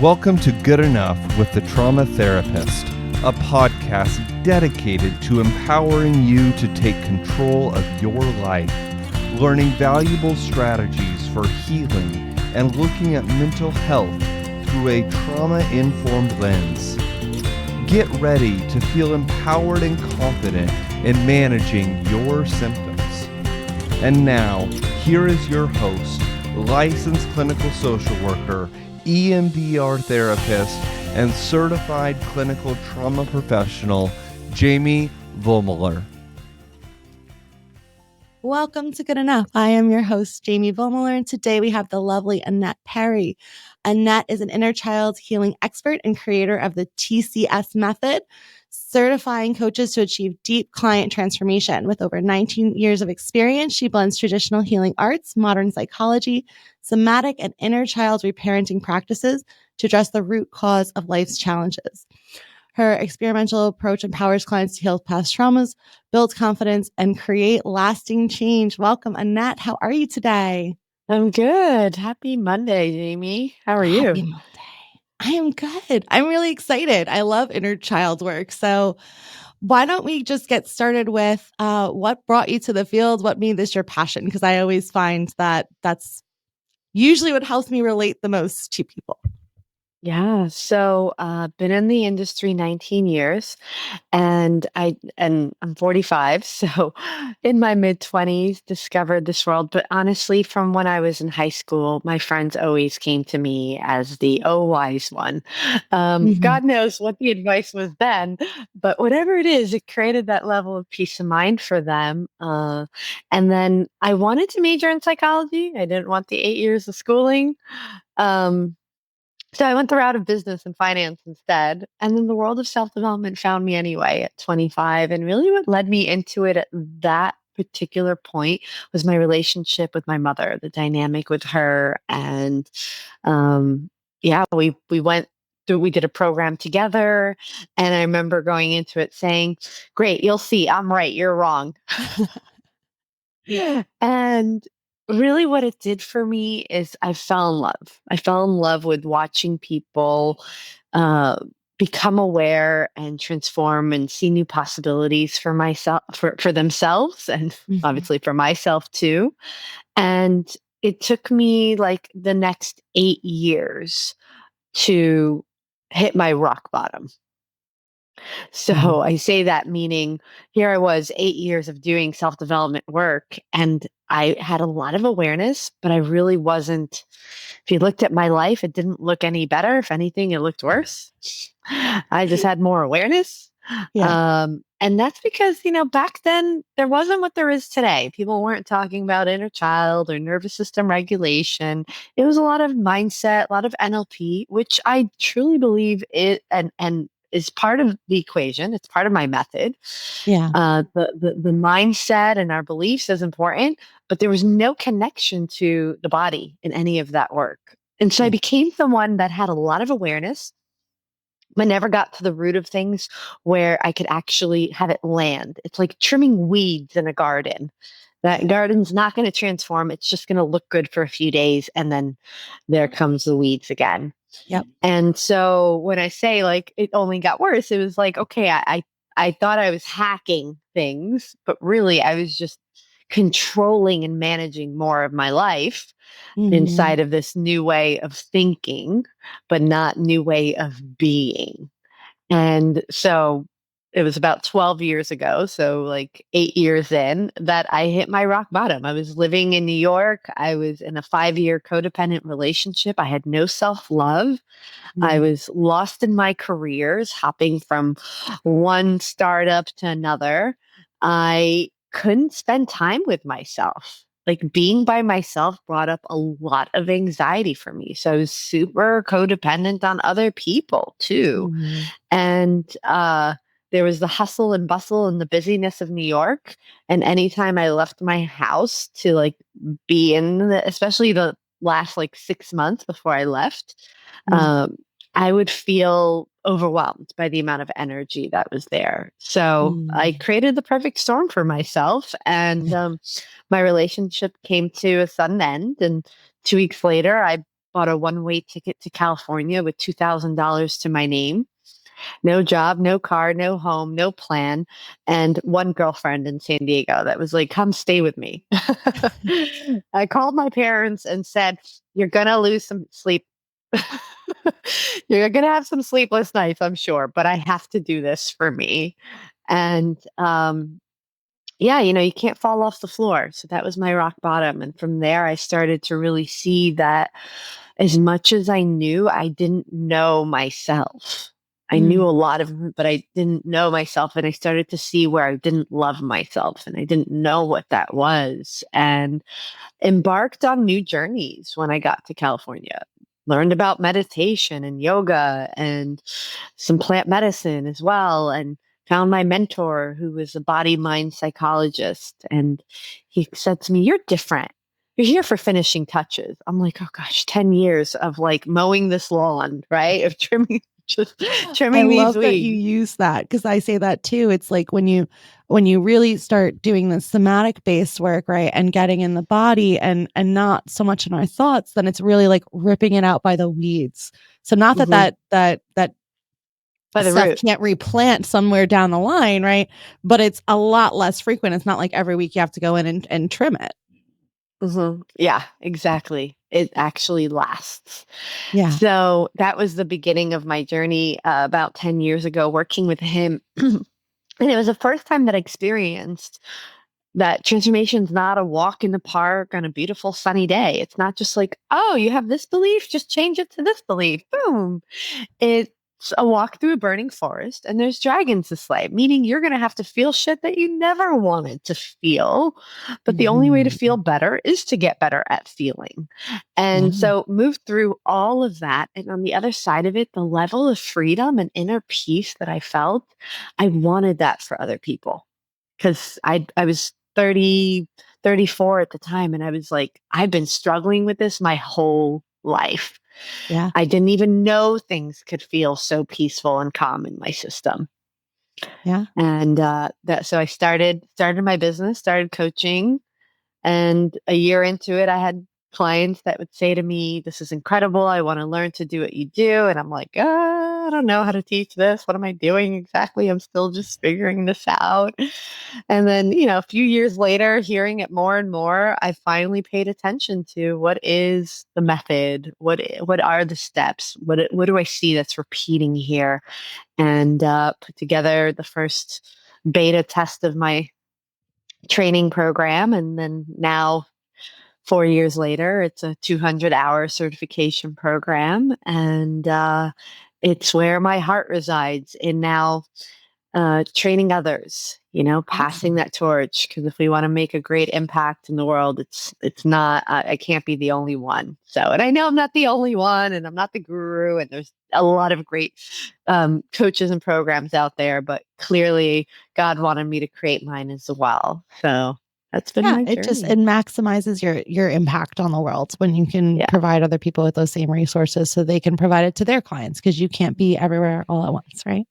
Welcome to Good Enough with the Trauma Therapist, a podcast dedicated to empowering you to take control of your life, learning valuable strategies for healing and looking at mental health through a trauma-informed lens. Get ready to feel empowered and confident in managing your symptoms. And now, here is your host, licensed clinical social worker, EMDR therapist, and certified clinical trauma professional, Jamie Vollmoeller. Welcome to Good Enough. I am your host, Jamie Vollmoeller, and today we have the lovely Anat Peri. Anat is an inner child healing expert and creator of the TCS Method, certifying coaches to achieve deep client transformation. With over 19 years of experience, she blends traditional healing arts, modern psychology, somatic, and inner child reparenting practices to address the root cause of life's challenges. Her experimental approach empowers clients to heal past traumas, build confidence, and create lasting change. Welcome, Anat. How are you today? I'm good. Happy Monday, Jamie. How are you? Happy Monday. I am good. I'm really excited. I love inner child work. So why don't we just get started with what brought you to the field? What made this your passion? Because I always find that that's usually what helps me relate the most to people. Yeah, so been in the industry 19 years and I'm 45, so in my mid-20s discovered this world. But honestly, from when I was in high school, my friends always came to me as the wise one. God knows what the advice was then, but whatever it is, it created that level of peace of mind for them. And then I wanted to major in psychology. I didn't want the 8 years of schooling. So I went the route of business and finance instead. And then the world of self-development found me anyway at 25. And really what led me into it at that particular point was my relationship with my mother, the dynamic with her. And we did a program together. And I remember going into it saying, great, you'll see, I'm right, you're wrong. And really what it did for me is I fell in love. I fell in love with watching people uh, become aware and transform and see new possibilities for myself, for themselves, and obviously for myself too. And it took me like the next 8 years to hit my rock bottom. So I say that meaning here I was 8 years of doing self-development work and I had a lot of awareness, but I really wasn't, if you looked at my life, it didn't look any better. If anything, it looked worse. I just had more awareness. Yeah. And that's because, back then there wasn't what there is today. People weren't talking about inner child or nervous system regulation. It was a lot of mindset, a lot of NLP, which I truly believe it and is part of the equation. It's part of my method. Yeah. The mindset and our beliefs is important, but there was no connection to the body in any of that work. And so I became someone that had a lot of awareness. I never got to the root of things where I could actually have it land. It's like trimming weeds in a garden. That garden's not going to transform. It's just going to look good for a few days. And then there comes the weeds again. Yep. And so when I say like it only got worse, it was like, okay, I thought I was hacking things, but really I was just controlling and managing more of my life inside of this new way of thinking, but not new way of being. And so it was about 12 years ago, so like 8 years in, that I hit my rock bottom. I was living in New York. I was in a 5-year codependent relationship. I had no self-love. I was lost in my careers, hopping from one startup to another. I couldn't spend time with myself. Like being by myself brought up a lot of anxiety for me. So I was super codependent on other people too. And there was the hustle and bustle and the busyness of New York. And anytime I left my house to like be especially the last like 6 months before I left, I would feel overwhelmed by the amount of energy that was there. So I created the perfect storm for myself, and my relationship came to a sudden end. And 2 weeks later, I bought a one-way ticket to California with $2,000 to my name. No job, no car, no home, no plan, and one girlfriend in San Diego that was like, come stay with me. I called my parents and said, you're going to lose some sleep. You're going to have some sleepless nights, I'm sure, but I have to do this for me. And yeah, you can't fall off the floor. So that was my rock bottom. And from there, I started to really see that as much as I knew, I didn't know myself. I knew a lot of, but I didn't know myself. And I started to see where I didn't love myself and I didn't know what that was. And embarked on new journeys when I got to California. Learned about meditation and yoga and some plant medicine as well. And found my mentor who was a body mind psychologist. And he said to me, you're different. You're here for finishing touches. I'm like, oh gosh, 10 years of like mowing this lawn, right? Of trimming, just trimming I these love that you weeds. use that because I say that too. It's like when you really start doing the somatic based work, right, and getting in the body and not so much in our thoughts, then it's really like ripping it out by the weeds. So not that Mhm. that By the stuff root. can't replant somewhere down the line, right? But it's a lot less frequent. It's not like every week you have to go in and trim it. Yeah, exactly. It actually lasts. Yeah. So that was the beginning of my journey about 10 years ago, working with him. And it was the first time that I experienced that transformation's not a walk in the park on a beautiful sunny day. It's not just like, oh, you have this belief, just change it to this belief. Boom. It's a walk through a burning forest and there's dragons to slay, meaning you're going to have to feel shit that you never wanted to feel. But the only way to feel better is to get better at feeling. And Yeah. so moved through all of that. And on the other side of it, the level of freedom and inner peace that I felt, I wanted that for other people. Because I was 30, 34 at the time. And I was like, I've been struggling with this my whole life. Yeah. I didn't even know things could feel so peaceful and calm in my system. Yeah. And so I started my business, started coaching, and a year into it, I had clients that would say to me, "This is incredible. I want to learn to do what you do." And I'm like, I don't know how to teach this. What am I doing exactly? I'm still just figuring this out. And then, a few years later, hearing it more and more, I finally paid attention to what is the method? What are the steps? What do I see that's repeating here? And put together the first beta test of my training program. And then now, 4 years later, it's a 200-hour certification program. And it's where my heart resides in now training others, passing that torch. Because if we want to make a great impact in the world, it's not, I can't be the only one. So, and I know I'm not the only one and I'm not the guru, and there's a lot of great coaches and programs out there, but clearly God wanted me to create mine as well. So that's been Yeah, my it journey. maximizes your impact on the world when you can Yeah. provide other people with those same resources so they can provide it to their clients because you can't be everywhere all at once, right?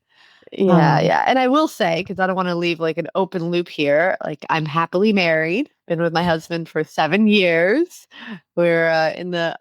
Yeah, yeah. And I will say, because I don't want to leave like an open loop here, like I'm happily married, been with my husband for 7 years. We're in the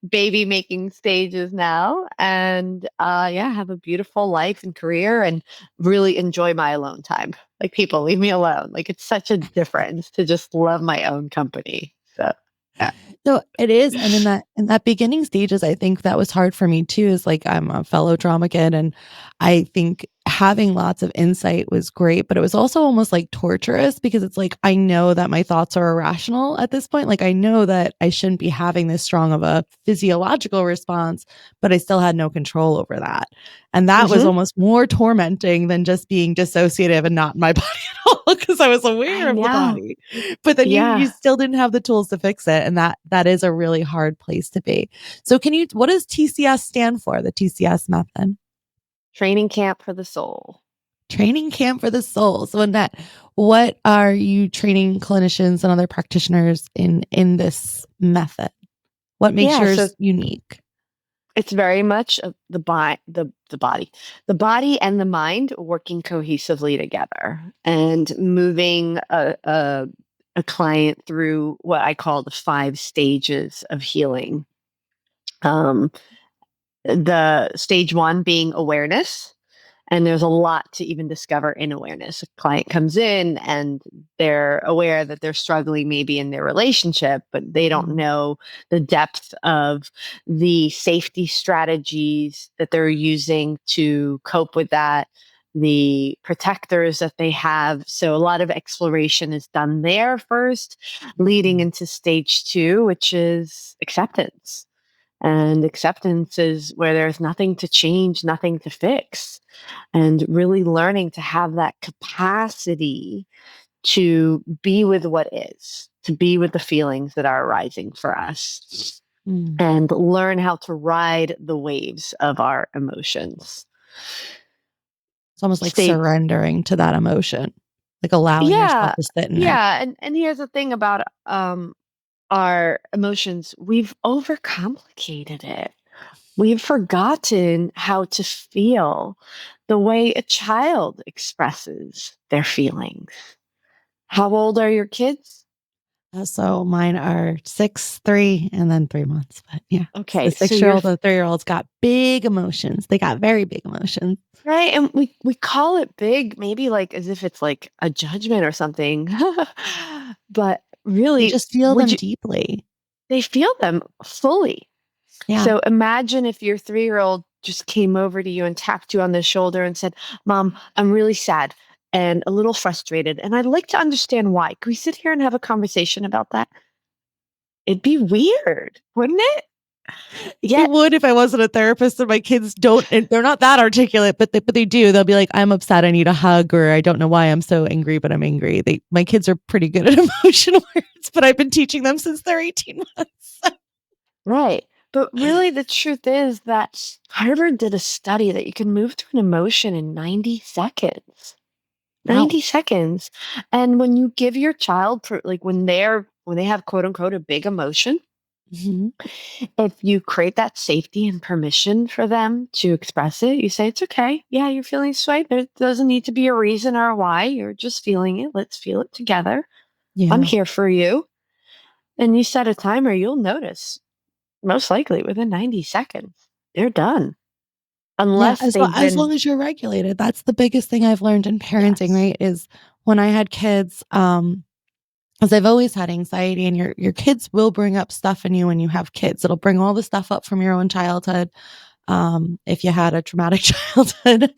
baby making stages now. And yeah, have a beautiful life and career and really enjoy my alone time. Like, people leave me alone. Like, it's such a difference to just love my own company. So, yeah. So it is. And in that beginning stages, I think that was hard for me too, is like I'm a fellow trauma kid. And I think having lots of insight was great, but it was also almost like torturous because it's like I know that my thoughts are irrational at this point. Like I know that I shouldn't be having this strong of a physiological response, but I still had no control over that. And that was Mhm. almost more tormenting than just being dissociative and not in my body at all because I was I aware of the know. body. But then you Yeah. still didn't have the tools to fix it, and that is a really hard place to be. So what does TCS stand for, the TCS method? Training camp for the soul. Training camp for the soul. So Annette, what are you training clinicians and other practitioners in this method? What makes Yeah. So yours unique? it's very much the body and the mind working cohesively together and moving a client through what I call the 5 stages of healing. Um, the stage 1 being awareness. And there's a lot to even discover in awareness. A client comes in and they're aware that they're struggling maybe in their relationship, but they don't know the depth of the safety strategies that they're using to cope with that, the protectors that they have. So a lot of exploration is done there first, leading into stage 2, which is acceptance. And acceptance is where there's nothing to change, nothing to fix, and really learning to have that capacity to be with what is, to be with the feelings that are arising for us, and learn how to ride the waves of our emotions. It's almost like surrendering to that emotion, like allowing yourself to sit in it. Yeah. And here's the thing about our emotions. We've overcomplicated it. We've forgotten how to feel the way a child expresses their feelings. How old are your kids? So mine are 6, 3, and then 3 months. But yeah, okay. The 6-year-old and the 3-year-old's got big emotions. They got very big emotions, right? And we call it big, maybe like as if it's like a judgment or something, but really, they just feel them deeply. They feel them fully. Yeah. So imagine if your 3-year-old just came over to you and tapped you on the shoulder and said, "Mom, I'm really sad and a little frustrated, and I'd like to understand why. Can we sit here and have a conversation about that?" It'd be weird, wouldn't it? It would if I wasn't a therapist and my kids don't, and they're not that articulate, but they do. They'll be like, "I'm upset, I need a hug," or "I don't know why I'm so angry, but I'm angry." My kids are pretty good at emotional words, but I've been teaching them since they're 18 months. Right. But really, the truth is that Harvard did a study that you can move through an emotion in 90 seconds. 90 seconds. And when you give your child, like when they have quote unquote a big emotion, if you create that safety and permission for them to express it, you say, "It's okay. Yeah, you're feeling this way. There doesn't need to be a reason or a why. You're just feeling it. Let's feel it together. Yeah. I'm here for you." And you set a timer, you'll notice, most likely within 90 seconds, they're done. Unless as long as you're regulated. That's the biggest thing I've learned in parenting, right? Is when I had kids, because I've always had anxiety, and your kids will bring up stuff in you when you have kids. It'll bring all the stuff up from your own childhood, if you had a traumatic childhood.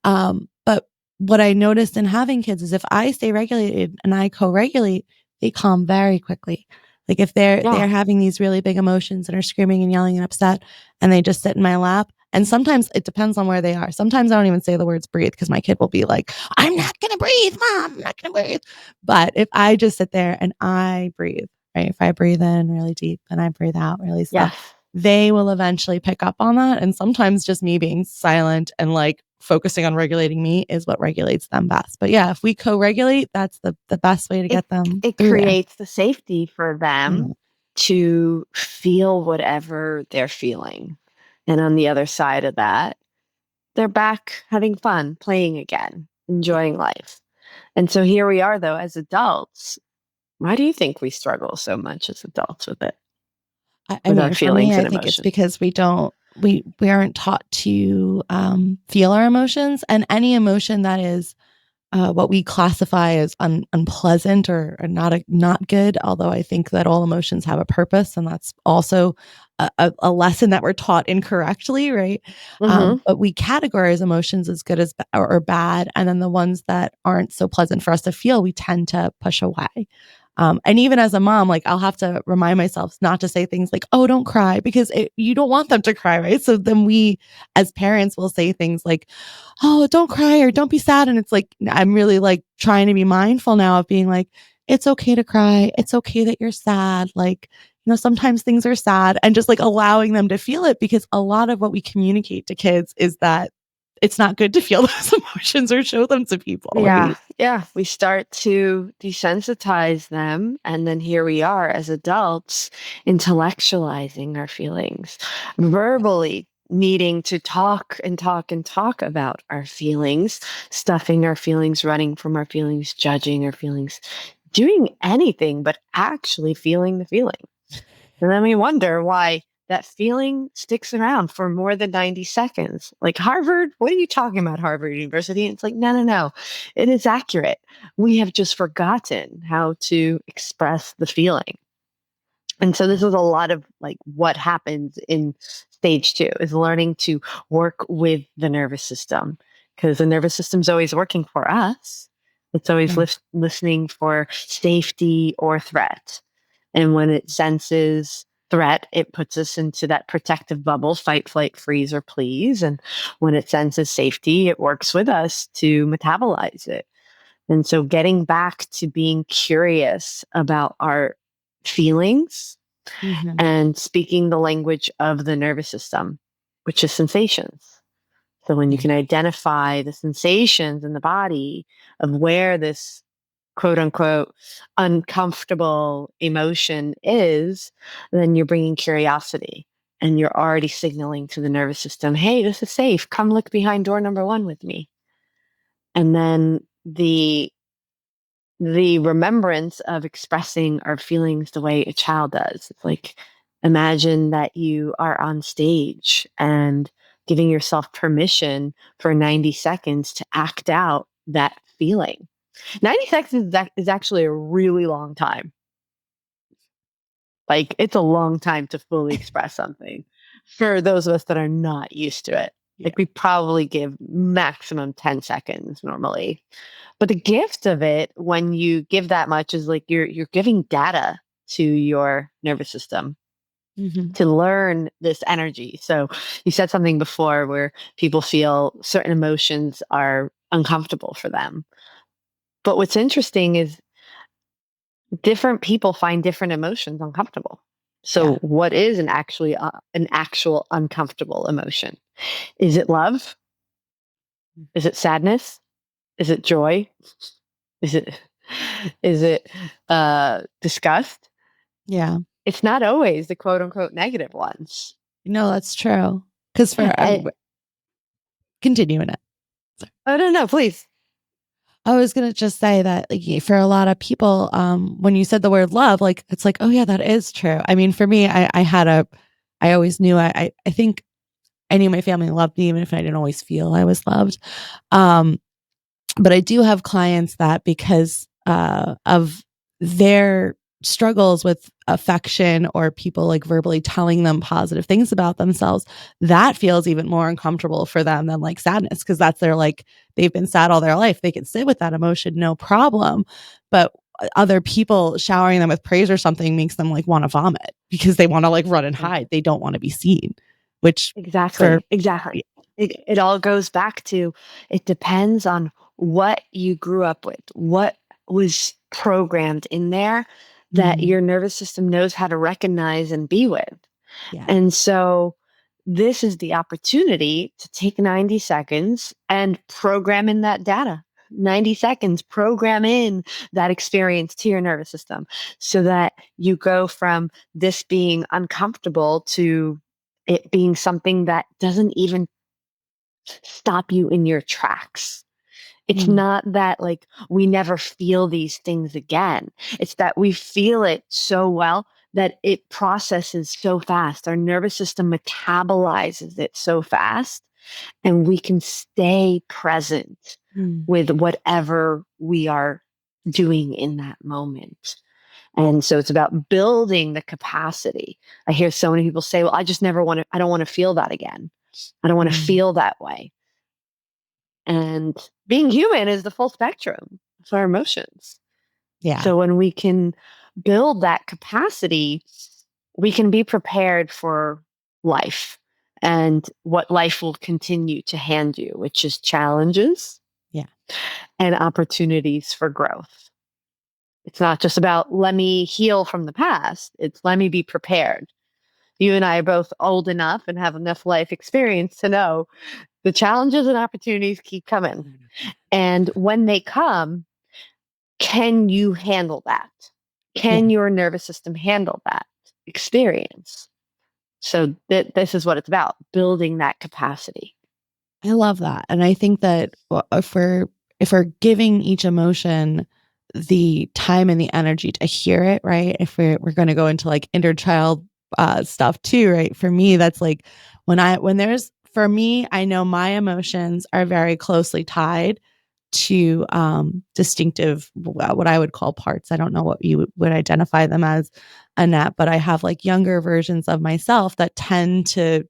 But what I noticed in having kids is if I stay regulated and I co-regulate, they calm very quickly. Like if they're having these really big emotions and are screaming and yelling and upset, and they just sit in my lap. And sometimes it depends on where they are. Sometimes I don't even say the words breathe because my kid will be like, "I'm not going to breathe, Mom. I'm not going to breathe." But if I just sit there and I breathe, right? If I breathe in really deep and I breathe out really slow, they will eventually pick up on that. And sometimes just me being silent and like focusing on regulating me is what regulates them best. But yeah, if we co-regulate, that's the best way to get them. It creates the safety for them to feel whatever they're feeling. And on the other side of that, they're back having fun, playing again, enjoying life. And so here we are, though, as adults. Why do you think we struggle so much as adults with it? I mean, for me, I think it's because we aren't taught to feel our emotions, and any emotion that is what we classify as unpleasant or not good. Although I think that all emotions have a purpose, and that's also a lesson that we're taught incorrectly, right? But we categorize emotions as good as or bad, and then the ones that aren't so pleasant for us to feel, we tend to push away. And even as a mom, like I'll have to remind myself not to say things like, "Oh, don't cry," because you don't want them to cry, right? So then we, as parents, will say things like, "Oh, don't cry," or "Don't be sad." And it's like, I'm really like trying to be mindful now of being like, it's okay to cry. It's okay that you're sad. Like, sometimes things are sad, and just like allowing them to feel it, because a lot of what we communicate to kids is that it's not good to feel those emotions or show them to people. Yeah. Right? Yeah. We start to desensitize them. And then here we are as adults intellectualizing our feelings, verbally needing to talk and talk and talk about our feelings, stuffing our feelings, running from our feelings, judging our feelings, doing anything but actually feeling the feeling. And then we wonder why that feeling sticks around for more than 90 seconds. Like Harvard, what are you talking about, Harvard University? And it's like, no. It is accurate. We have just forgotten how to express the feeling. And so this is a lot of like what happens in stage 2 is learning to work with the nervous system, because the nervous system's always working for us. It's always listening for safety or threat. And when it senses threat, it puts us into that protective bubble, fight, flight, freeze, or please. And when it senses safety, it works with us to metabolize it. And so getting back to being curious about our feelings and speaking the language of the nervous system, which is sensations. So when you can identify the sensations in the body of where this quote unquote uncomfortable emotion is, then you're bringing curiosity and you're already signaling to the nervous system, hey, this is safe. Come look behind door number 1 with me. And then the remembrance of expressing our feelings the way a child does. It's like, imagine that you are on stage and giving yourself permission for 90 seconds to act out that feeling. 90 seconds is actually a really long time. Like, it's a long time to fully express something for those of us that are not used to it. Like, we probably give maximum 10 seconds normally. But the gift of it, when you give that much, is like you're giving data to your nervous system to learn this energy. So you said something before where people feel certain emotions are uncomfortable for them. But what's interesting is different people find different emotions uncomfortable. So what is an actual uncomfortable emotion? Is it love? Is it sadness? Is it joy? Is it disgust? Yeah. It's not always the quote unquote negative ones. No, that's true. Because continuing it. I don't know, please. I was going to just say that like, for a lot of people, when you said the word love, like, it's like, oh yeah, that is true. I mean, for me, I always knew, I think I knew my family loved me, even if I didn't always feel I was loved. But I do have clients that because of their struggles with affection or people like verbally telling them positive things about themselves, that feels even more uncomfortable for them than like sadness, because that's their like, they've been sad all their life. They can sit with that emotion, no problem. But other people showering them with praise or something makes them like want to vomit because they want to like run and hide. They don't want to be seen, which exactly. It all goes back to, it depends on what you grew up with, what was programmed in there that your nervous system knows how to recognize and be with. Yeah. And so this is the opportunity to take 90 seconds and program in that data. 90 seconds, program in that experience to your nervous system so that you go from this being uncomfortable to it being something that doesn't even stop you in your tracks. It's not that like we never feel these things again. It's that we feel it so well that it processes so fast. Our nervous system metabolizes it so fast, and we can stay present with whatever we are doing in that moment. And so it's about building the capacity. I hear so many people say, well, I don't want to feel that again. I don't want to feel that way. And being human is the full spectrum of our emotions. Yeah. So when we can build that capacity, we can be prepared for life and what life will continue to hand you, which is challenges and opportunities for growth. It's not just about let me heal from the past. It's let me be prepared. You and I are both old enough and have enough life experience to know the challenges and opportunities keep coming. And when they come, can you handle that? Can your nervous system handle that experience? So this is what it's about, building that capacity. I love that. And I think that if we're giving each emotion the time and the energy to hear it, right? If we're going to go into like inner child stuff too, right? For me, that's like for me, I know my emotions are very closely tied to distinctive, what I would call parts. I don't know what you would identify them as, Annette, but I have like younger versions of myself that tend to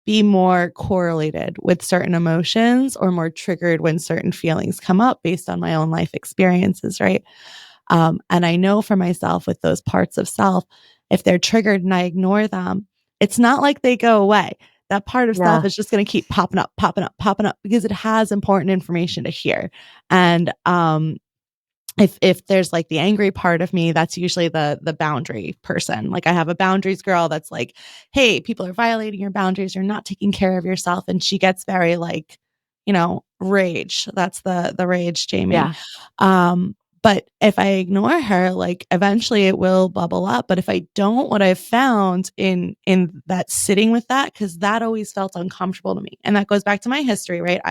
be more correlated with certain emotions or more triggered when certain feelings come up based on my own life experiences, right? And I know for myself with those parts of self, if they're triggered and I ignore them, it's not like they go away. That part of self Yeah. is just going to keep popping up, popping up, popping up because it has important information to hear. And if there's like the angry part of me, that's usually the boundary person. Like I have a boundaries girl that's like, hey, people are violating your boundaries, you're not taking care of yourself. And she gets very like, rage. That's the rage, Jamie. Yeah. But if I ignore her, like eventually it will bubble up. But if I don't, what I've found in that sitting with that, because that always felt uncomfortable to me. And that goes back to my history, right?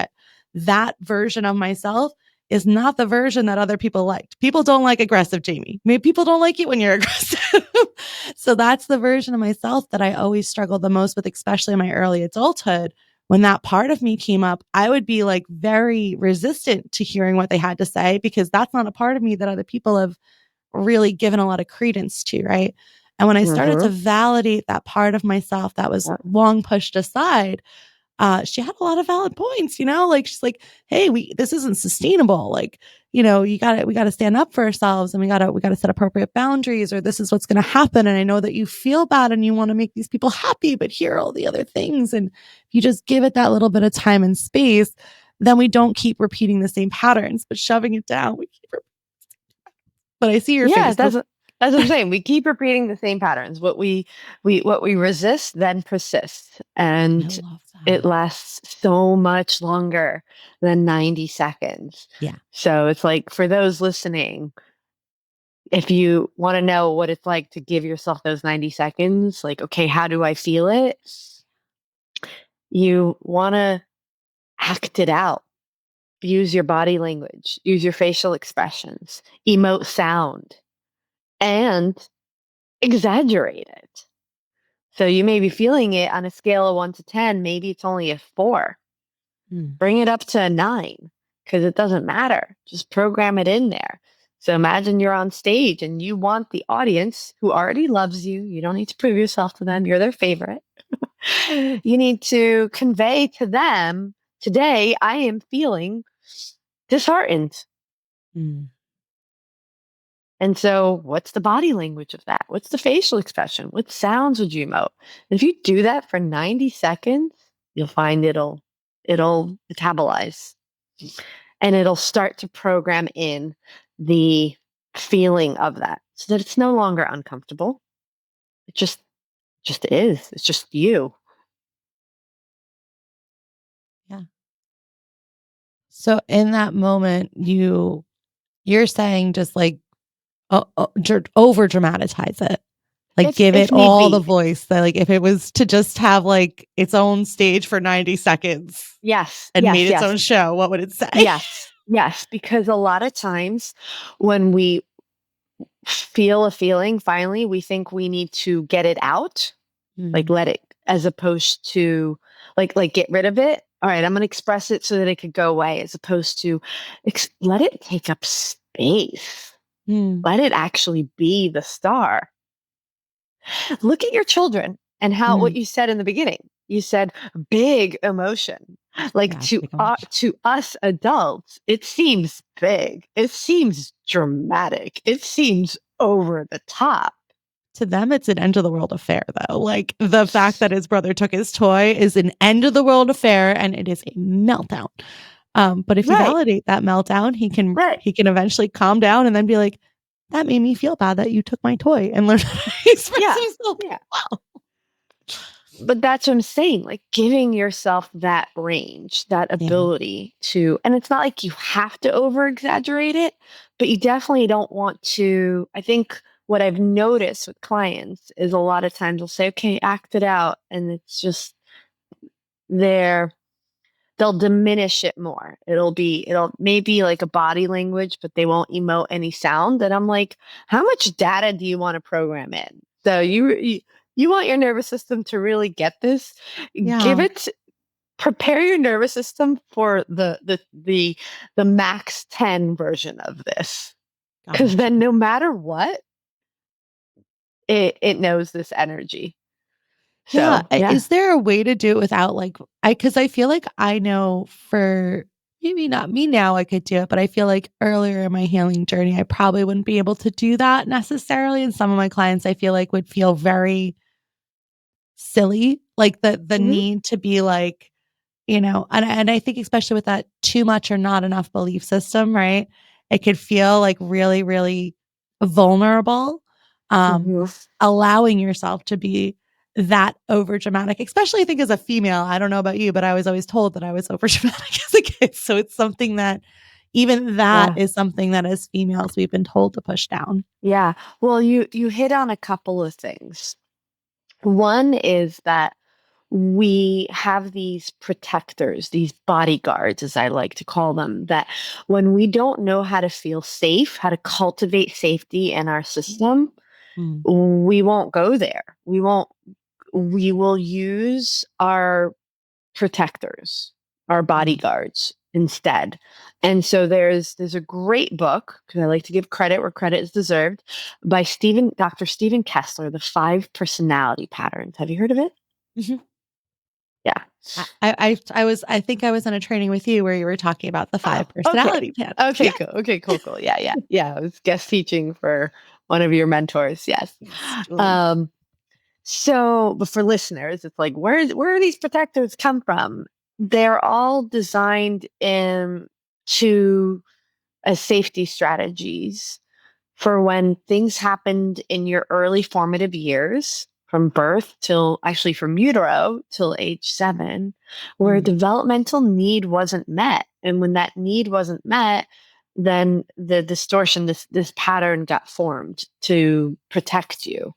That version of myself is not the version that other people liked. People don't like aggressive Jamie. Maybe people don't like it when you're aggressive. So that's the version of myself that I always struggled the most with, especially in my early adulthood. When that part of me came up, I would be like very resistant to hearing what they had to say because that's not a part of me that other people have really given a lot of credence to, right? And when I started to validate that part of myself that was long pushed aside, she had a lot of valid points, like she's like, hey, this isn't sustainable. Like, we got to stand up for ourselves and we got to set appropriate boundaries, or this is what's going to happen. And I know that you feel bad and you want to make these people happy, but here are all the other things. And if you just give it that little bit of time and space, then we don't keep repeating the same patterns, but shoving it down, but I see your face. That's what I'm saying. We keep repeating the same patterns. What we resist then persists, and it lasts so much longer than 90 seconds. Yeah. So it's like, for those listening, if you want to know what it's like to give yourself those 90 seconds, like, okay, how do I feel it? You want to act it out. Use your body language, use your facial expressions, emote sound, and exaggerate it. So you may be feeling it on a scale of 1 to 10. Maybe it's only a 4. Bring it up to a 9, because it doesn't matter. Just program it in there. So imagine you're on stage and you want the audience, who already loves you, you don't need to prove yourself to them, you're their favorite. You need to convey to them, today I am feeling disheartened. And so what's the body language of that? What's the facial expression? What sounds would you emote? And if you do that for 90 seconds, you'll find it'll metabolize, and it'll start to program in the feeling of that, so that it's no longer uncomfortable. It just is. It's just you. Yeah. So in that moment, you're saying just like over dramatize it, like give it all the voice. That like if it was to just have like its own stage for 90 seconds, and made its own show, what would it say? Yes, because a lot of times when we feel a feeling, finally, we think we need to get it out, like let it, as opposed to like get rid of it. All right, I'm going to express it so that it could go away, as opposed to let it take up space. Let it actually be the star. Look at your children and how what you said in the beginning. You said big emotion. Like, to us adults, it seems big. It seems dramatic. It seems over the top. To them, it's an end of the world affair, though. Like the fact that his brother took his toy is an end of the world affair, and it is a meltdown. But if you validate that meltdown, he can eventually calm down and then be like, that made me feel bad that you took my toy, and learn how to express himself. Yeah. Wow. But that's what I'm saying, like giving yourself that range, that ability to, and it's not like you have to over exaggerate it, but you definitely don't want to. I think what I've noticed with clients is a lot of times they'll say, okay, act it out. And it's just they'll diminish it more. It'll maybe like a body language, but they won't emote any sound. And I'm like, how much data do you want to program in? So you want your nervous system to really get this. Yeah. Prepare your nervous system for the max 10 version of this. Because Gosh. then no matter what, it knows this energy. Yeah. So yeah. Is there a way to do it without because I feel like I know for maybe not me now, I could do it, but I feel like earlier in my healing journey, I probably wouldn't be able to do that necessarily. And some of my clients I feel like would feel very silly, like the Mhm. need to be like, and I think especially with that too much or not enough belief system, right? It could feel like really, really vulnerable. Mhm. Allowing yourself to be that over dramatic, especially I think as a female. I don't know about you, but I was always told that I was over dramatic as a kid. So it's something that even that Yeah. is something that as females we've been told to push down. Yeah. Well, you hit on a couple of things. One is that we have these protectors, these bodyguards, as I like to call them, that when we don't know how to feel safe, how to cultivate safety in our system, Mm. we won't go there. We will use our protectors, our Mm. bodyguards instead. And so there's a great book, because I like to give credit where credit is deserved, by Dr. Stephen Kessler, The Five Personality Patterns. Have you heard of it? Mhm. Yeah. I think I was in a training with you where you were talking about the Oh, five okay. personality patterns. Okay, Yeah. cool. Okay, cool. Yeah, yeah. Yeah. I was guest teaching for one of your mentors. Yes. Yes, Julie. But for listeners, it's like, where do these protectors come from? They're all designed to as safety strategies for when things happened in your early formative years, from birth till actually from utero till age 7, where Mm. developmental need wasn't met. And when that need wasn't met, then the distortion, this pattern got formed to protect you.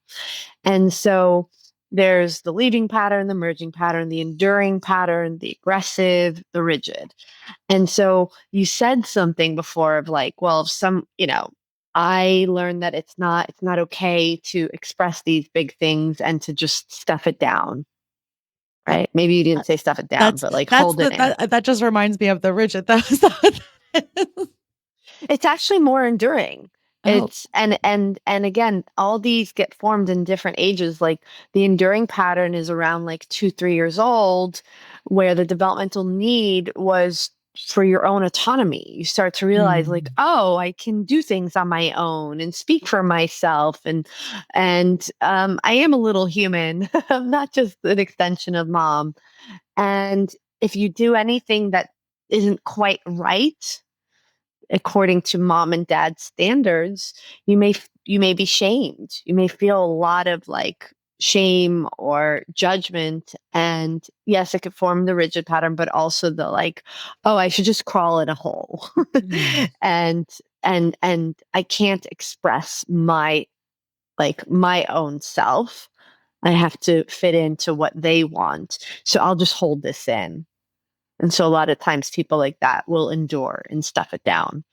And so there's the leading pattern, the merging pattern, the enduring pattern, the aggressive, the rigid. And so you said something before of like, well, if I learned that it's not okay to express these big things and to just stuff it down. Right? Maybe you Uh, didn't say stuff it down, That's but like that's hold the it in. that just reminds me of the rigid. That was that. It's actually more enduring. Oh. It's and again, all these get formed in different ages. Like the enduring pattern is around like 2, 3 years old, where the developmental need was for your own autonomy. You start to realize like, Mm. oh, I can do things on my own and speak for myself, and I am a little human. I'm not just an extension of mom. And if you do anything that isn't quite right according to mom and dad standards, you may be shamed. You may feel a lot of like shame or judgment. And yes, it could form the rigid pattern, but also the like, oh, I should just crawl in a hole. Mm. and and I can't express my own self. I have to fit into what they want. So I'll just hold this in. And so a lot of times people like that will endure and stuff it down.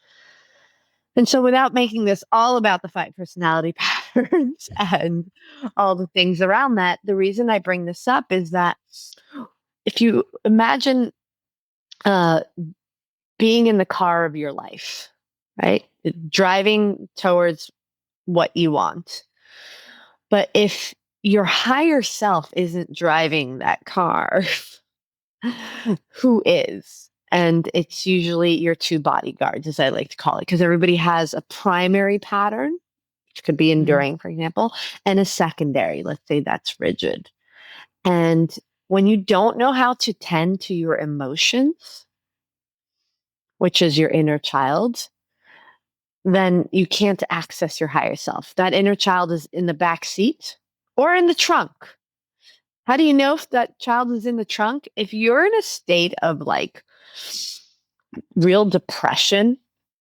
And so, without making this all about the 5 personality patterns and all the things around that, the reason I bring this up is that if you imagine uh, being in the car of your life, right? Driving towards what you want. But if your higher self isn't driving that car, who is? And it's usually your two bodyguards, as I like to call it, because everybody has a primary pattern, which could be Mm. enduring, for example, and a secondary. Let's say that's rigid. And when you don't know how to tend to your emotions, which is your inner child, then you can't access your higher self. That inner child is in the back seat or in the trunk. How do you know if that child is in the trunk? If you're in a state of like real depression,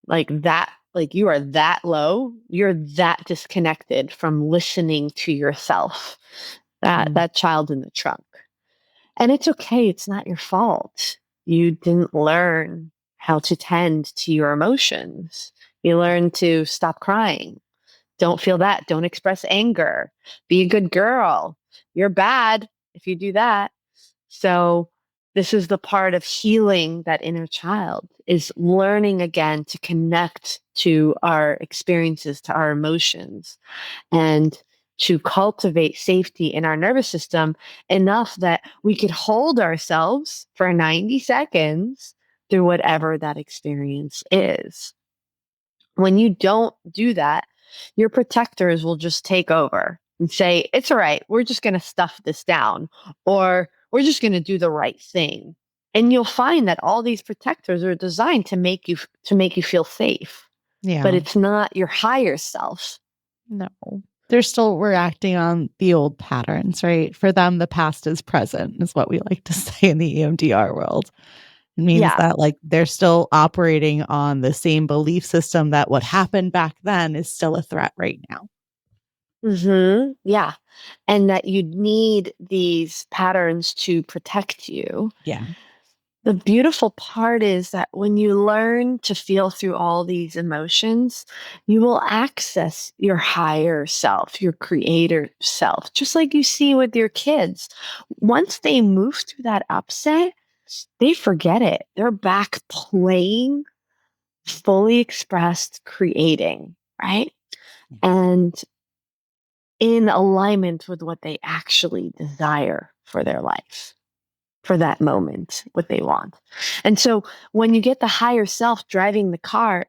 like that, like you are that low, you're that disconnected from listening to yourself, Mm. that child in the trunk. And it's okay, it's not your fault. You didn't learn how to tend to your emotions. You learn to stop crying, Don't feel that. Don't express anger. Be a good girl. You're bad if you do that. So this is the part of healing that inner child, is learning again to connect to our experiences, to our emotions, and to cultivate safety in our nervous system enough that we could hold ourselves for 90 seconds through whatever that experience is. When you don't do that, your protectors will just take over and say, it's all right, we're just going to stuff this down, or we're just going to do the right thing. And you'll find that all these protectors are designed to make you feel safe. Yeah. But it's not your higher self. No. They're still reacting on the old patterns, right? For them, the past is present, is what we like to say in the EMDR world. It means that like they're still operating on the same belief system that what happened back then is still a threat right now. Yeah. And that you need these patterns to protect you. Yeah. The beautiful part is that when you learn to feel through all these emotions, you will access your higher self, your creator self, just like you see with your kids. Once they move through that upset, they forget it. They're back playing, fully expressed, creating, right? And in alignment with what they actually desire for their life, for that moment, what they want. And so when you get the higher self driving the car,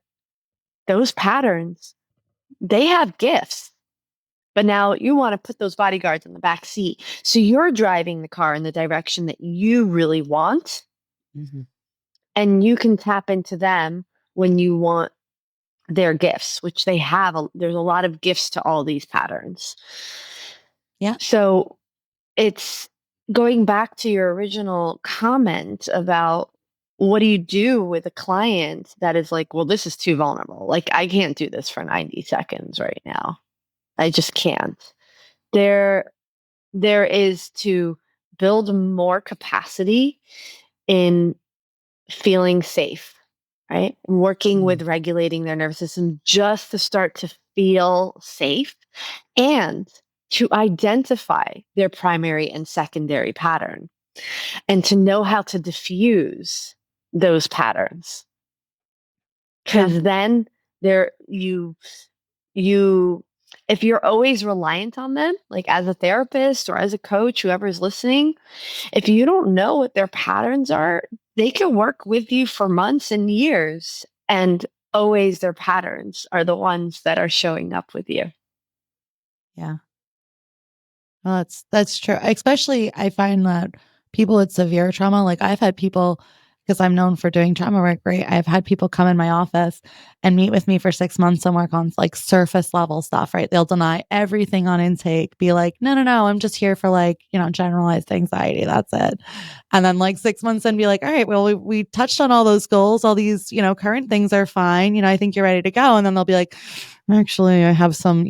those patterns, they have gifts. But now you want to put those bodyguards in the back seat. So you're driving the car in the direction that you really want. Mm-hmm. And you can tap into them when you want their gifts, which they have. There's a lot of gifts to all these patterns. Yeah. So it's going back to your original comment about what do you do with a client that is like, well, this is too vulnerable. Like, I can't do this for 90 seconds right now. I just can't. There is to build more capacity in feeling safe, right? Working with regulating their nervous system just to start to feel safe and to identify their primary and secondary pattern and to know how to diffuse those patterns. Because then you if you're always reliant on them, like as a therapist or as a coach, whoever's listening, if you don't know what their patterns are, they can work with you for months and years, and always their patterns are the ones that are showing up with you. Yeah. Well, that's true. Especially I find that people with severe trauma, like I've had people, because I'm known for doing trauma work, right? I've had people come in my office and meet with me for 6 months and work on like surface level stuff, right? They'll deny everything on intake, be like, no, I'm just here for like, generalized anxiety. That's it. And then like 6 months in, be like, all right, well, we touched on all those goals. All these, current things are fine. I think you're ready to go. And then they'll be like, actually, I have some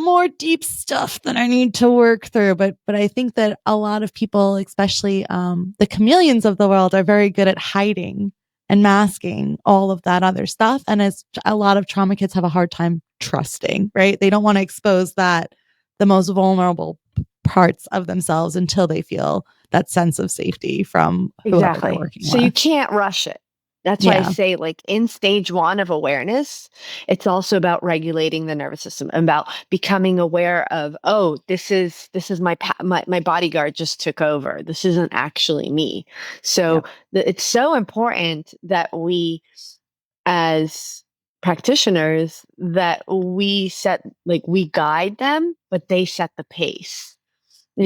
more deep stuff that I need to work through. But I think that a lot of people, especially the chameleons of the world, are very good at hiding and masking all of that other stuff. And as a lot of trauma kids have a hard time trusting, right? They don't want to expose the most vulnerable parts of themselves until they feel that sense of safety from whoever they're working with. So you can't rush it. That's why I say, like, in stage 1 of awareness, it's also about regulating the nervous system, about becoming aware of, oh, this is my bodyguard just took over. This isn't actually me. So it's so important that we, as practitioners, that we we guide them, but they set the pace.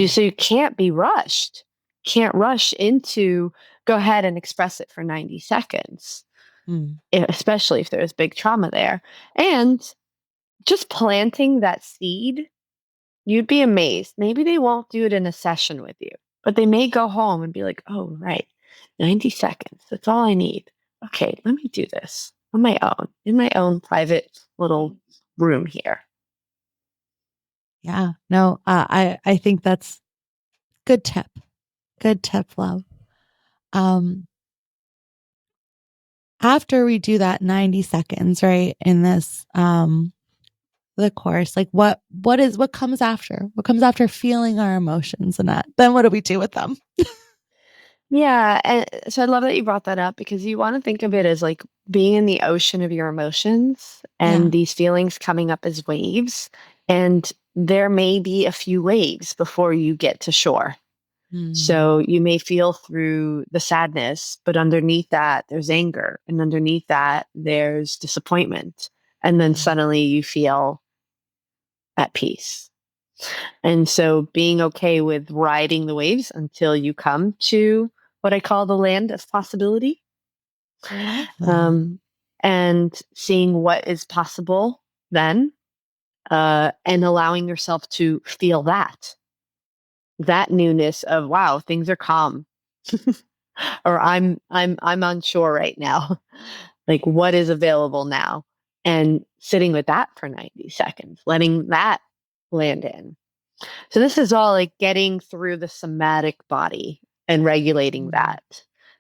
So you can't be rushed. Can't rush into go ahead and express it for 90 seconds, especially if there's big trauma there. And just planting that seed, you'd be amazed. Maybe they won't do it in a session with you, but they may go home and be like, oh, right, 90 seconds. That's all I need. Okay, let me do this on my own, in my own private little room here. Yeah, no, I think that's good tip. Good tip, love. After we do that 90 seconds, right, in this the course, like what comes after? What comes after feeling our emotions, Annette? Then what do we do with them? Yeah. And so I love that you brought that up because you want to think of it as like being in the ocean of your emotions and Yeah. these feelings coming up as waves. And there may be a few waves before you get to shore. So you may feel through the sadness, but underneath that, there's anger. And underneath that, there's disappointment. And then suddenly you feel at peace. And so being okay with riding the waves until you come to what I call the land of possibility. I love that. And seeing what is possible then, and allowing yourself to feel that newness of wow, things are calm. Or I'm on shore right now. Like what is available now? And sitting with that for 90 seconds, letting that land in. So this is all like getting through the somatic body and regulating that.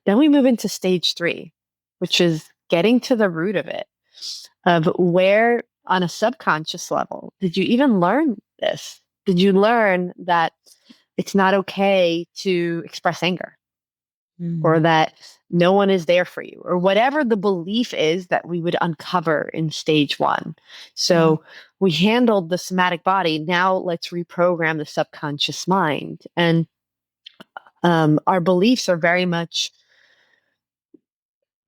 Then we move into stage 3, which is getting to the root of it, of where on a subconscious level did you even learn this? Did you learn that it's not okay to express anger? Or that no one is there for you, or whatever the belief is that we would uncover in stage 1. So we handled the somatic body. Now let's reprogram the subconscious mind. And our beliefs are very much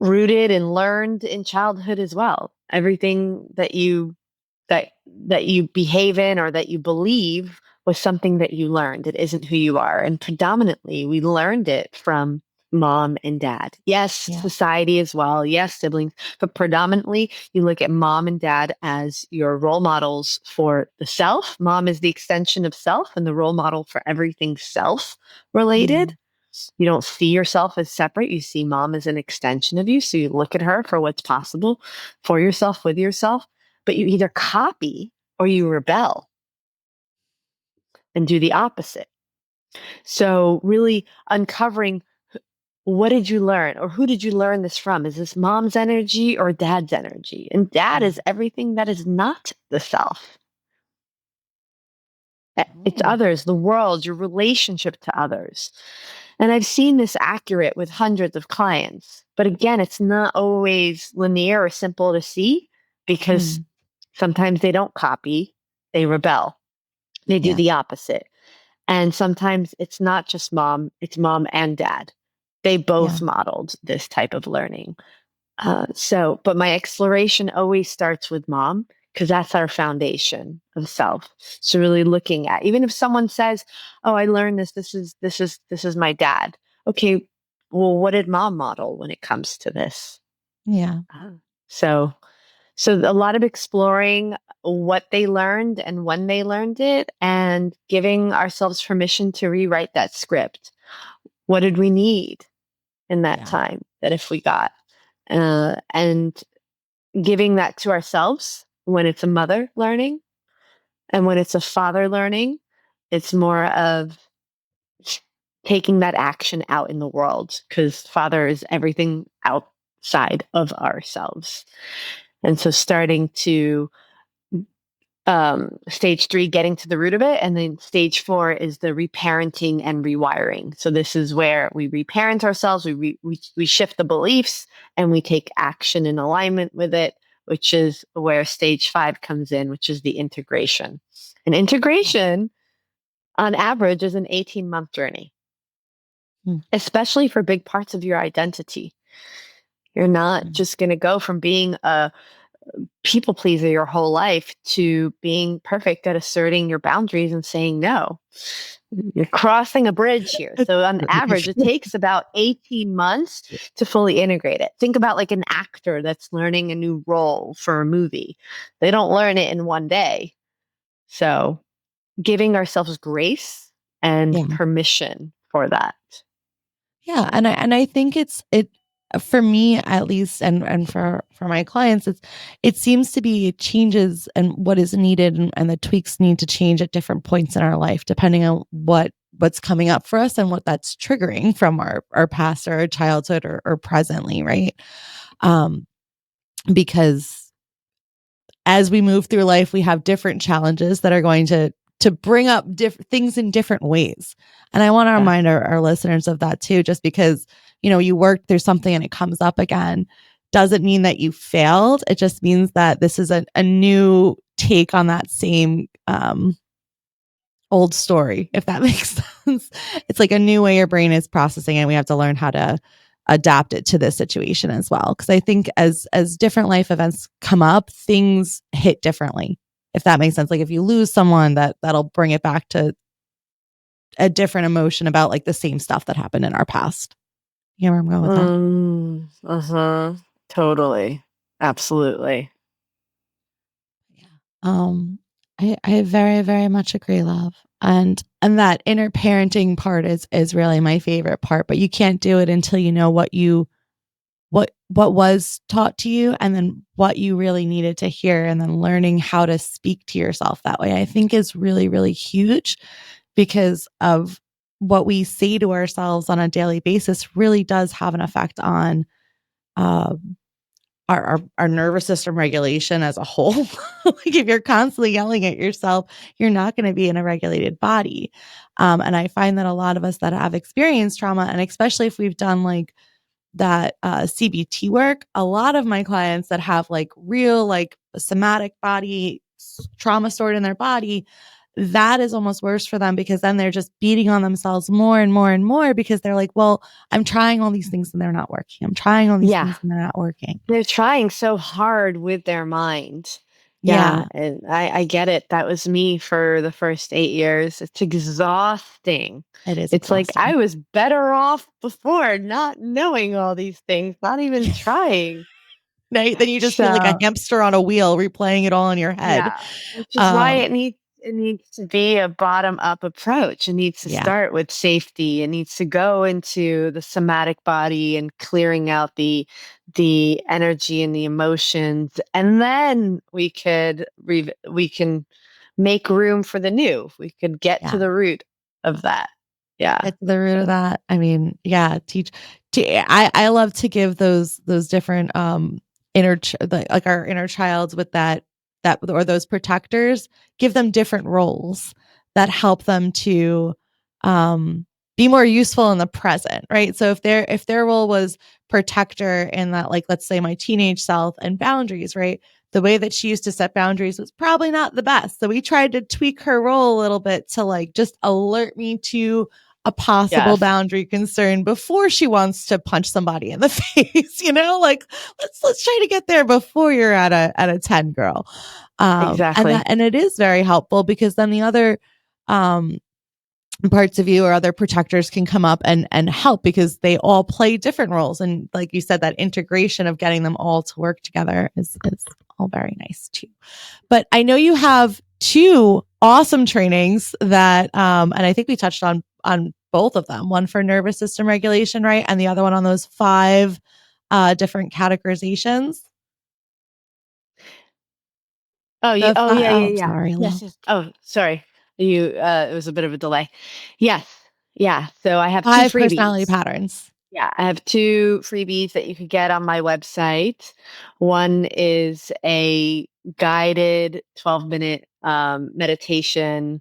rooted and learned in childhood as well. Everything that you that you behave in or that you believe was something that you learned. It isn't who you are. And predominantly, we learned it from mom and dad. Yes, society as well. Yes, siblings. But predominantly, you look at mom and dad as your role models for the self. Mom is the extension of self and the role model for everything self related. You don't see yourself as separate. You see mom as an extension of you. So you look at her for what's possible for yourself, with yourself. But you either copy or you rebel and do the opposite. So really uncovering what did you learn or who did you learn this from? Is this mom's energy or dad's energy? And dad is everything that is not the self. It's others, the world, your relationship to others. And I've seen this accurate with hundreds of clients. But again, it's not always linear or simple to see because sometimes they don't copy, they rebel. They do the opposite. And sometimes it's not just mom, it's mom and dad. They both modeled this type of learning. But my exploration always starts with mom because that's our foundation of self. So really looking at, even if someone says, "Oh, I learned this. This is my dad." Okay, well, what did mom model when it comes to this? Yeah. So a lot of exploring what they learned and when they learned it, and giving ourselves permission to rewrite that script. What did we need in that time that if we got? And giving that to ourselves when it's a mother learning, and when it's a father learning, it's more of taking that action out in the world because father is everything outside of ourselves. And so starting to stage 3, getting to the root of it. And then stage 4 is the reparenting and rewiring. So this is where we reparent ourselves, we shift the beliefs and we take action in alignment with it, which is where stage 5 comes in, which is the integration. And integration on average is an 18-month journey, especially for big parts of your identity. You're not just going to go from being a people pleaser your whole life to being perfect at asserting your boundaries and saying no. You're crossing a bridge here. So on average, it takes about 18 months to fully integrate it. Think about like an actor that's learning a new role for a movie. They don't learn it in one day. So giving ourselves grace and permission for that. Yeah. And I think it for me at least, and for my clients, it seems to be changes and what is needed and the tweaks need to change at different points in our life, depending on what's coming up for us and what that's triggering from our past or our childhood or presently, right? Because as we move through life, we have different challenges that are going to bring up different things in different ways. And I want to remind our listeners of that too, just because, you work through something and it comes up again doesn't mean that you failed. It just means that this is a new take on that same old story, if that makes sense. It's like a new way your brain is processing it. We have to learn how to adapt it to this situation as well. Because I think as different life events come up, things hit differently, if that makes sense. Like if you lose someone, that'll bring it back to a different emotion about like the same stuff that happened in our past. You know where I'm going with that? Totally. Absolutely. I very, very much agree, love. And that inner parenting part is really my favorite part, but you can't do it until you know what was taught to you and then what you really needed to hear, and then learning how to speak to yourself that way, I think is really, really huge, because of what we say to ourselves on a daily basis really does have an effect on our nervous system regulation as a whole. Like if you're constantly yelling at yourself, you're not going to be in a regulated body. And I find that a lot of us that have experienced trauma, and especially if we've done like that CBT work, a lot of my clients that have like real like somatic body trauma stored in their body, that is almost worse for them, because then they're just beating on themselves more and more and more, because they're like, well, I'm trying all these things and they're not working. I'm trying all these things and they're not working. They're trying so hard with their mind. Yeah. And I get it. That was me for the first 8 years. It's exhausting. It is. It's like I was better off before not knowing all these things, not even trying. Then you just feel like a hamster on a wheel, replaying it all in your head. Yeah, which is why it needs to be a bottom up approach. It needs to start with safety. It needs to go into the somatic body and clearing out the energy and the emotions, and then we can make room for the new. We could get to the root of that. Yeah, get to the root of that. I mean, I love to give those different like our inner childs with that or those protectors, give them different roles that help them to be more useful in the present, right? So if their role was protector in that, like, let's say my teenage self and boundaries, right? The way that she used to set boundaries was probably not the best. So we tried to tweak her role a little bit to like just alert me to a possible boundary concern before she wants to punch somebody in the face, like let's try to get there before you're at a 10, girl. exactly. And it is very helpful, because then the other parts of you or other protectors can come up and help, because they all play different roles. And like you said, that integration of getting them all to work together is all very nice too. But I know you have 2 awesome trainings that, and I think we touched on both of them, one for nervous system regulation, right? And the other one on those 5 different categorizations. Yeah. Sorry, love. Yes. Oh, sorry. It was a bit of a delay. Yes. Yeah. So I have 2 5 freebies. personality patterns. Yeah, I have 2 freebies that you could get on my website. One is a guided 12-minute meditation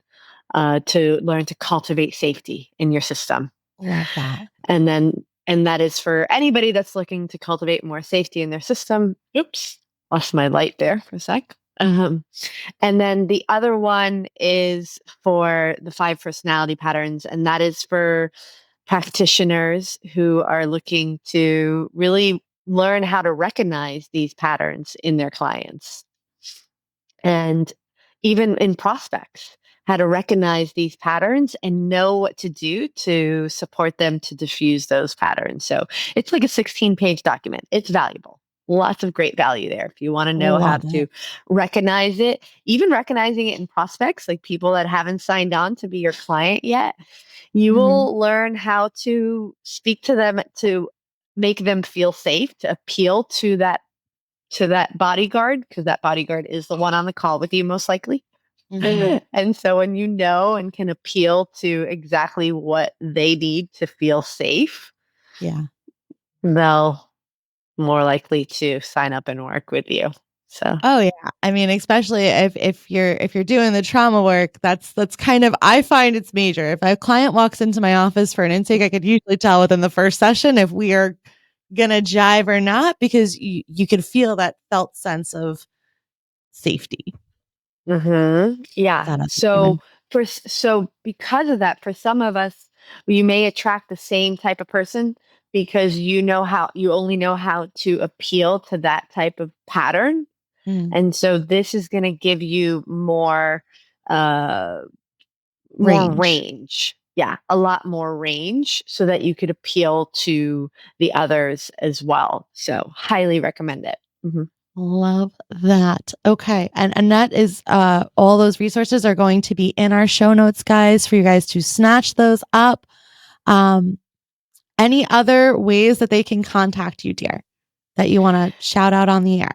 to learn to cultivate safety in your system. Love that. And that is for anybody that's looking to cultivate more safety in their system. Oops, lost my light there for a sec. And then the other one is for the 5 personality patterns, and that is for practitioners who are looking to really learn how to recognize these patterns in their clients, and even in prospects, how to recognize these patterns and know what to do to support them to diffuse those patterns. So it's like a 16-page document. It's valuable. Lots of great value there. If you want to know how to recognize it, even recognizing it in prospects, like people that haven't signed on to be your client yet, you will learn how to speak to them to make them feel safe, to appeal to that bodyguard, because that bodyguard is the one on the call with you most likely. And so when you know and can appeal to exactly what they need to feel safe, they'll more likely to sign up and work with you. So, Oh yeah. I mean, especially if you're doing the trauma work, that's kind of, I find it's major. If a client walks into my office for an intake, I could usually tell within the first session if we are gonna jive or not, because you can feel that felt sense of safety. yeah. That other So human. because of that, for some of us, you may attract the same type of person because you only know how to appeal to that type of pattern. Mm. And so this is going to give you uh, more Range. range. Yeah, a lot more range so that you could appeal to the others as well. So highly recommend it. Love that. Okay. And Annette is all those resources are going to be in our show notes, guys, for you guys to snatch those up. Any other ways that they can contact you, dear, that you want to shout out on the air?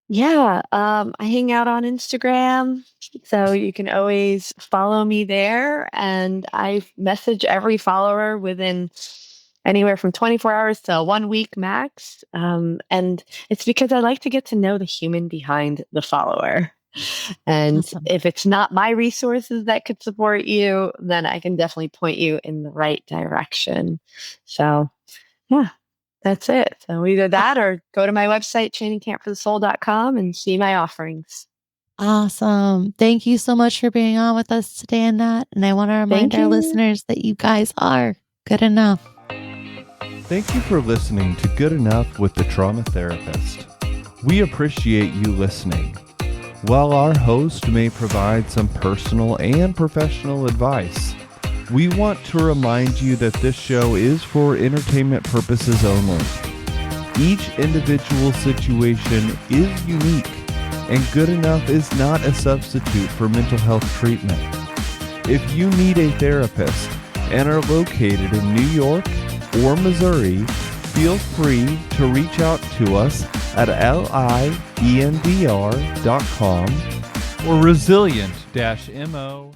Yeah, I hang out on Instagram, so you can always follow me there. And I message every follower within anywhere from 24 hours to 1 week max. And it's because I like to get to know the human behind the follower. And Awesome. if it's not my resources that could support you, then I can definitely point you in the right direction. So, yeah. That's it. So either that or go to my website, trainingcampforthesoul.com, and see my offerings. Awesome. Thank you so much for being on with us today, Annette. And I want to remind Thank our you. listeners that you guys are good enough. Thank you for listening to Good Enough with the Trauma Therapist. We appreciate you listening. While our host may provide some personal and professional advice, we want to remind you that this show is for entertainment purposes only. Each individual situation is unique, and Good Enough is not a substitute for mental health treatment. If you need a therapist and are located in New York or Missouri, feel free to reach out to us at liendr.com or resilient-mo.com.